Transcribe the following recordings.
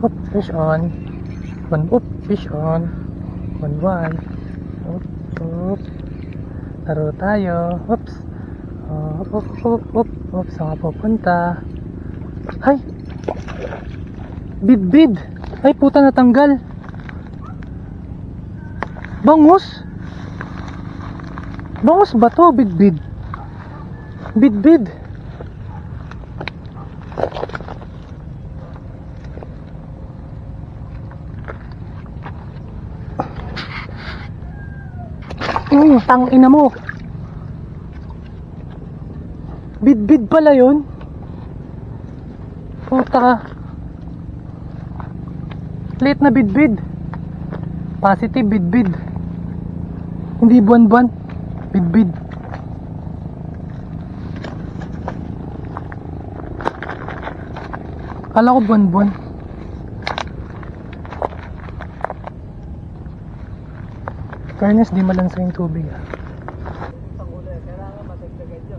Oop, fish on. Oop, fish on. One wide. Oop, oop. Laro tayo. Oops. Oop. Saan ka pupunta? Ay! Bid. Ay, puta, natanggal. Bangus? Bangus ba to? Bid. Tang ina mo. Bid pala yun. Puta ka. Late na bid. Positive bid. Hindi buwan. Bid. Kala ko buwan. Fairness, di malansa yung tubig.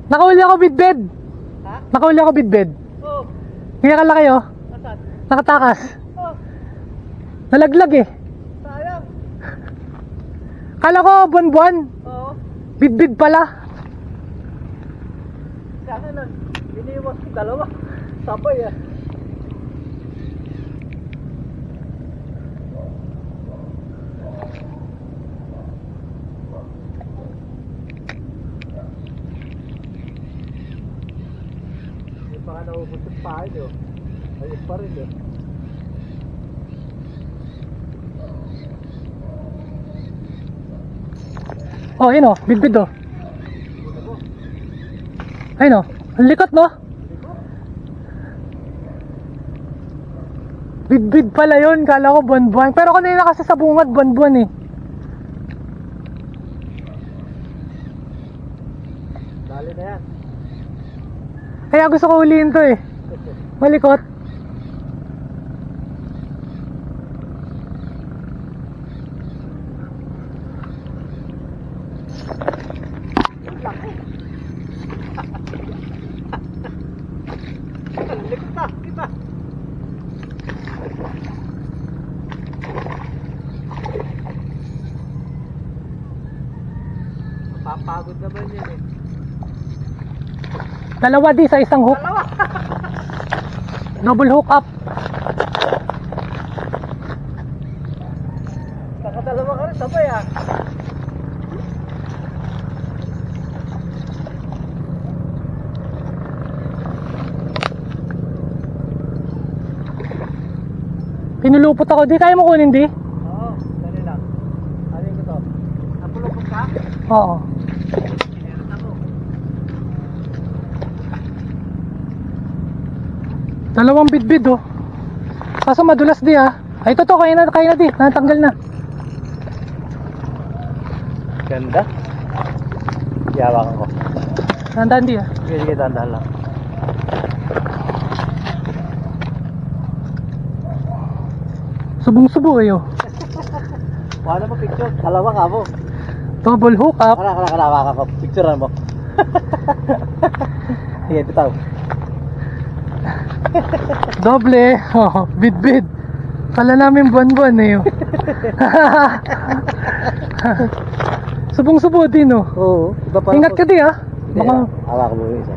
Nakahuli ako bid. Ha? Nakahuli ako bid. Oo. Kaya kala kayo? Nasaan? Nakatakas. Oo. Nalaglag eh. Sayang. Kala ko buwan. Oo. Bid pala. Kaya nun, biniwas ko dalawa. Sabay ah. Hindi pa ka naubos yung pahay nyo. Ayos pa rin eh. Oh, yun oh. Bid oh. Ayun oh. Ang likot no? Bid pala yun. Kala ko buwan. Pero kanina kasi sa bungad buwan eh. Dali na yan. Kaya gusto ko huliin to eh. Malikot. Likot na, kita. Mapapagod naman yun eh. Dalawa di sa isang hook. Dalawa. Double hook up. Nakadalawa ka rin, sabay ah. Pinulupot ako. Di kaya mo kunin di? Oo, dali lang. Alin ko to? Napulupot ka? Oo. Meron ako. Dalawang bid oh. Kaso madulas di ah. Ay ito to, kaya na di. Natanggal na. Ganda. Yawakan ko. Nandaan di ah. Sige, dahan-dahan lang. Subong-subo eh oh. Wala mo picture, dalawa ka mo. Double hook up. Hawakan ko. Picturean mo. Sige, bitaw. Doble. Oh, bid. Kala namin buwan eh oh. Subong-subo din oh. Oo. Iba pa. Ingat ka di ah. Baka Hawakan mo yung isa.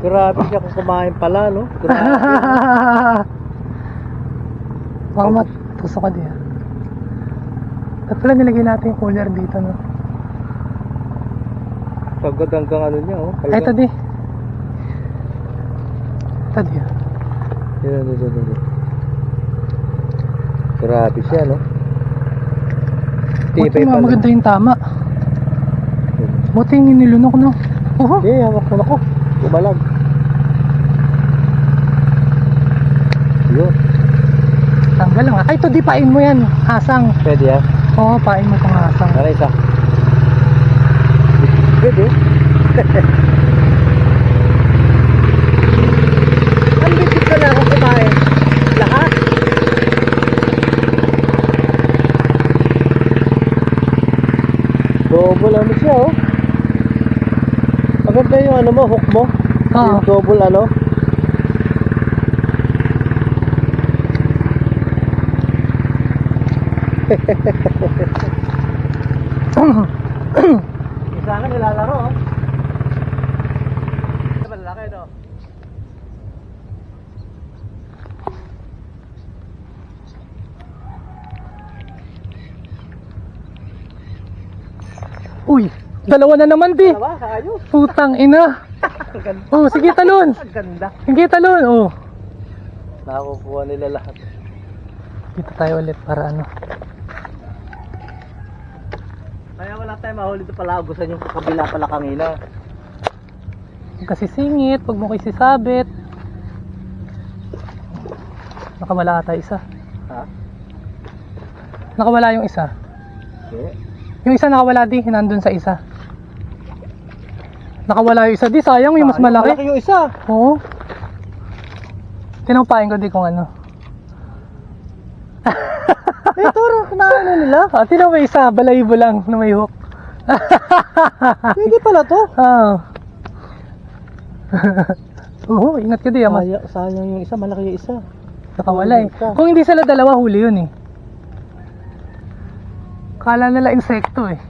Grabe siya kung kumain pala, no? Grabe. baka matusok ka di ah. At pala nilagay natin yung cooler dito no. Pagod hanggang ano niya, oh. Ay ito di. Ito di ah. Yan. Grabe siya, no? Buti maganda yung tama. Buti yung nilunok no. Eh, hawak ko na ko. Umalag. Yun. Tanggal lang ah. Ay ito di, pain mo yan. Hasang. Pwede yan. Oo, pain mo itong hasang. Tara isa. Pwede. Ang bibig ka na ako kumain. Lahat. Double ano siya, oh. Maganda yung ano mo, hook mo. Oo. Yung double ano. Isa ka nilalaro, oh. Malaki, no? Uy, dalawa na naman di. Dalawa, ayos. Putang ina. Ang ganda. Oh, sige talon. Ang ganda. Sige talon. Oh. Nakukuha nila lahat. Dito tayo ulit para ano. Kaya wala tayong mahuli ito pala. Gusto yung kabila pala kanina. Huwag kasi singit, pag mo kayo sisabit. Nakawala ata isa. Ha? Nakawala yung isa. Okay. Yung isa nakawala di, nandun sa isa. Nakawala yung isa di, sayang yung mas malaki. Malaki yung isa. Oo. Tinampain ko di kung ano. Ito rin, kumain na nila. Ah, tinaw may isa, balayibo lang na may hook. Pwede pala to. Oo. Oo, ingat ka di. Mas Sayang yung isa, malaki yung isa. nakawala eh. Kung hindi sila dalawa, huli yun eh. Kala nila insekto eh.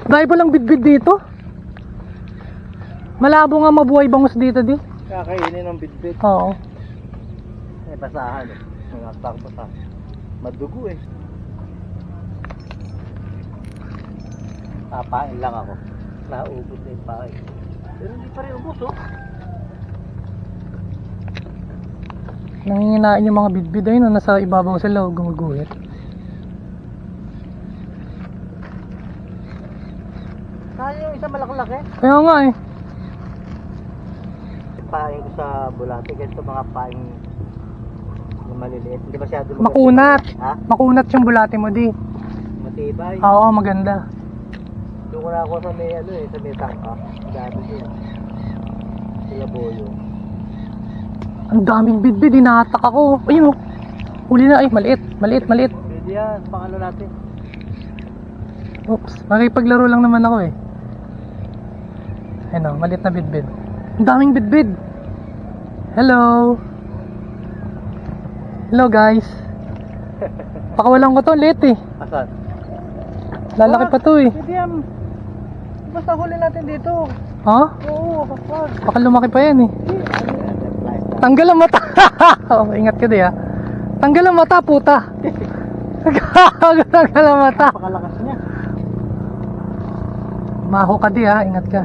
Dahil ba lang bitbit dito? Malabo nga mabuhay bangus dito di. Kakainin ng bitbit. Oo. May basahan eh. Mga basa. Madugo eh. Papain lang ako. Naubos na yung pain. Pero hindi pa rin ubos, oh. Nanginginain yung mga bitbit ayun, nasa ibabaw sila gumuguhit. Sayang yung isa malaki-laki. Kaya nga eh. Pain ko sa bulate kasi ito mga pain na maliliit. Hindi masyado Makunat. Ha? Makunat yung bulate mo di. Matibay. Oo, maganda. Doon ko na ako sa may ano eh, sa may tangka. Dami din. Sila boyo. Ang daming bitbit, dinatak ako. Ayun oh. Huli na ay, maliit. Pwede yan, pang ano natin. Oops, makipaglaro lang naman ako eh. Ayun oh, maliit na bitbit. Ang daming bitbit. Hello. Hello guys. Pakawalan ko to, late eh. Asan? Lalaki pa to eh. Pwede yan. Basta huli natin dito. Ha? Oo, kapag. Baka lumaki pa yan eh. Tanggal ang mata. Oh, ingat ka di ha. Tanggal ang mata, puta. Tanggal ang mata. Napakalakas niya. Maho ka di ha, ingat ka.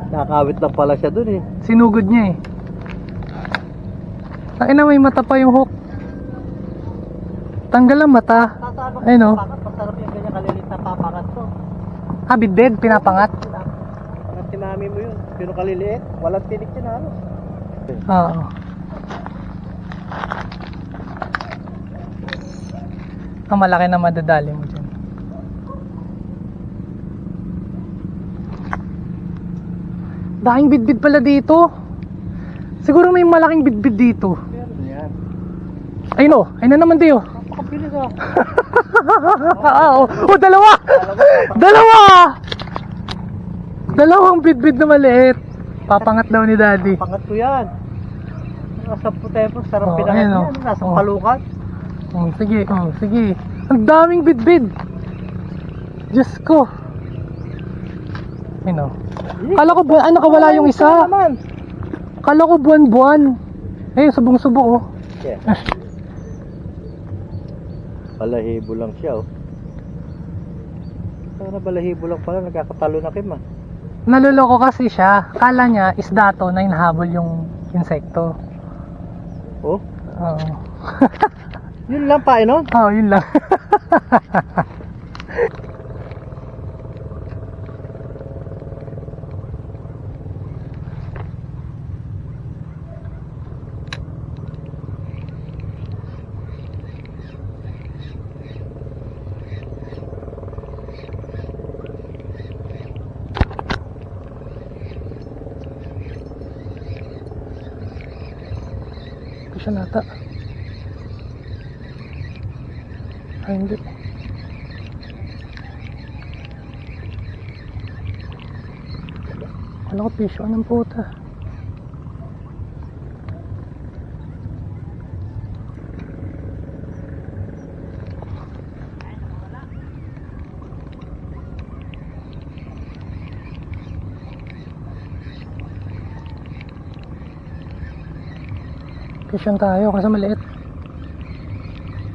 Nakakawit lang pala siya dun eh. Sinugod niya eh. Tangina, may mata pa yung hook. Tanggal ang mata. Sasama Ayun, oh. papangat, masarap yung ganyan kalilit na papangat to. Ah, bitbit, pinapangat. Parang si mami mo yun. Pero kaliliit, walang tinik yun halos. Oo. Ang malaki na madadali mo dyan. Daking bitbit pala dito. Siguro may malaking bitbit dito. Meron yan. Ayun o, ayun na naman diyo. Napakabilis ah. Oo. Oh, dalawa! Dalawa! Dalawang bitbit na maliit. Papangat daw ni daddy. Pangat ko yan. Nasa putepo, sarap Oh, pinangat ayun, yan. oh. Nasa Oh. palukan. Sige, sige. Ang daming bitbit. Diyos ko. Ayun o. Kala ko buwan, nakawala yung isa. Naman. Kala ko buwan-buwan. Ayun, subong-subo oh. Yeah. Balahibo lang siya oh. Sana balahibo lang pala, nagkakatalo na Kim ah. Naluloko kasi siya. Kala niya isda to na hinahabol yung insekto. Oh, Oo. yun lang pa no? Oo, yun lang. Ito siya nata. Ay, hindi. Wala ko pisyo. Anong puta? Fish on tayo kasi maliit.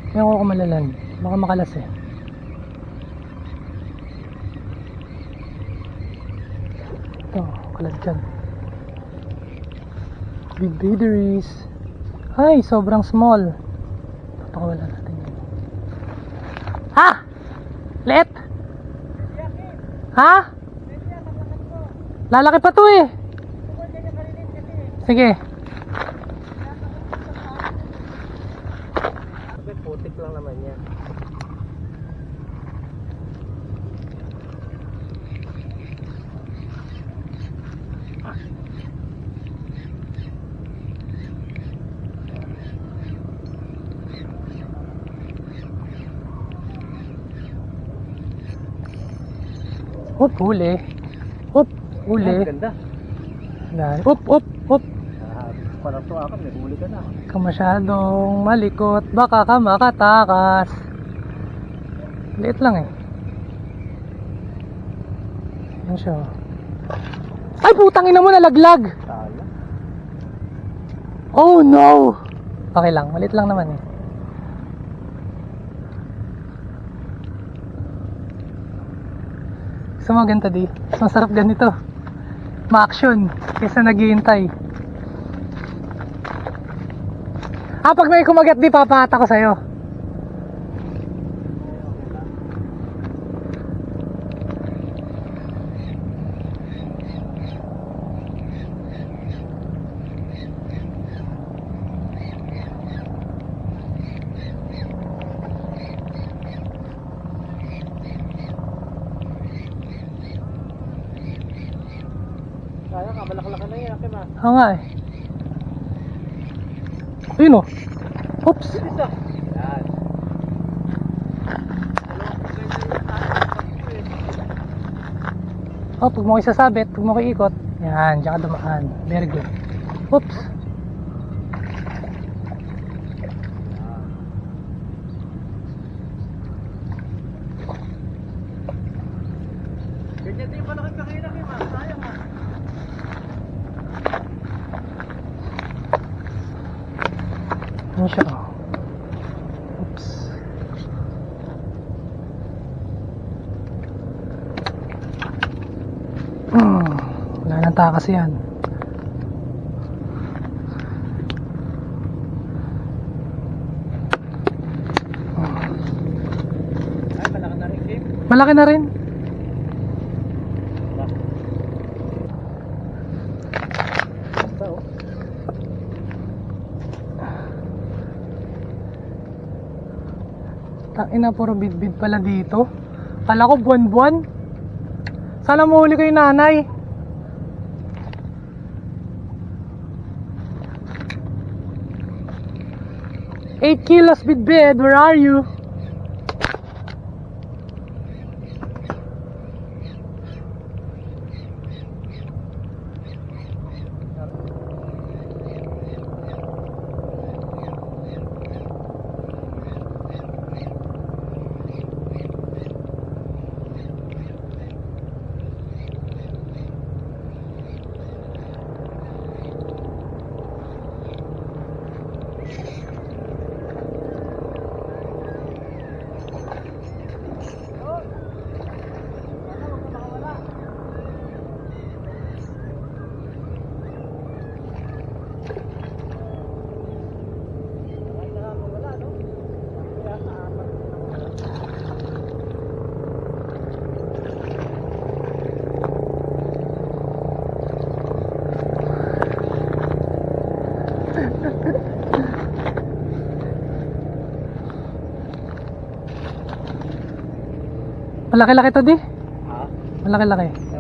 Kaya ako kumalalan. Baka makalas eh. Ito, kalas dyan. Big baderies. Ay, sobrang small. Pakawalan natin yun. Ha? Liit? Ha? Lalaki pa to eh. Sige. Kasi putik lang naman yan. Hop, huli. Hop, huli. Ang ganda. Yan. Hop, hop, hop. Parang to ako, may huli ka na. Ka masyadong malikot, baka ka makatakas. Liit lang eh. Yan siya. Ay, putang ina mo, nalaglag. Tala. Oh no. Okay lang, maliit lang naman eh. Gusto mo ganito di? Masarap ganito. Ma-action kaysa naghihintay. Pag may kumagat di, papahata ko sa'yo. Kaya ka, malaki-laki na yan, Kim, ah. Oo nga eh. Ayun oh. Oops. Isa. Yan. Oh, pag mo isasabit, pag mo iikot, yan, diyan ka dumaan. Very good. Oops. Ganyan din malaki kakina, Kim, ah. Sayang, ah. Yan siya oh. Oops. Wala nang takas yan. Ay, malaki na rin, Kim. Malaki na rin. Basta, oh. Tangina, puro bid-bid pala dito. Kala ko buwan-buwan. Sana mahuli ko yung nanay. Eight kilos bid-bid, where are you? Malaki-laki to di. Ha? Malaki-laki.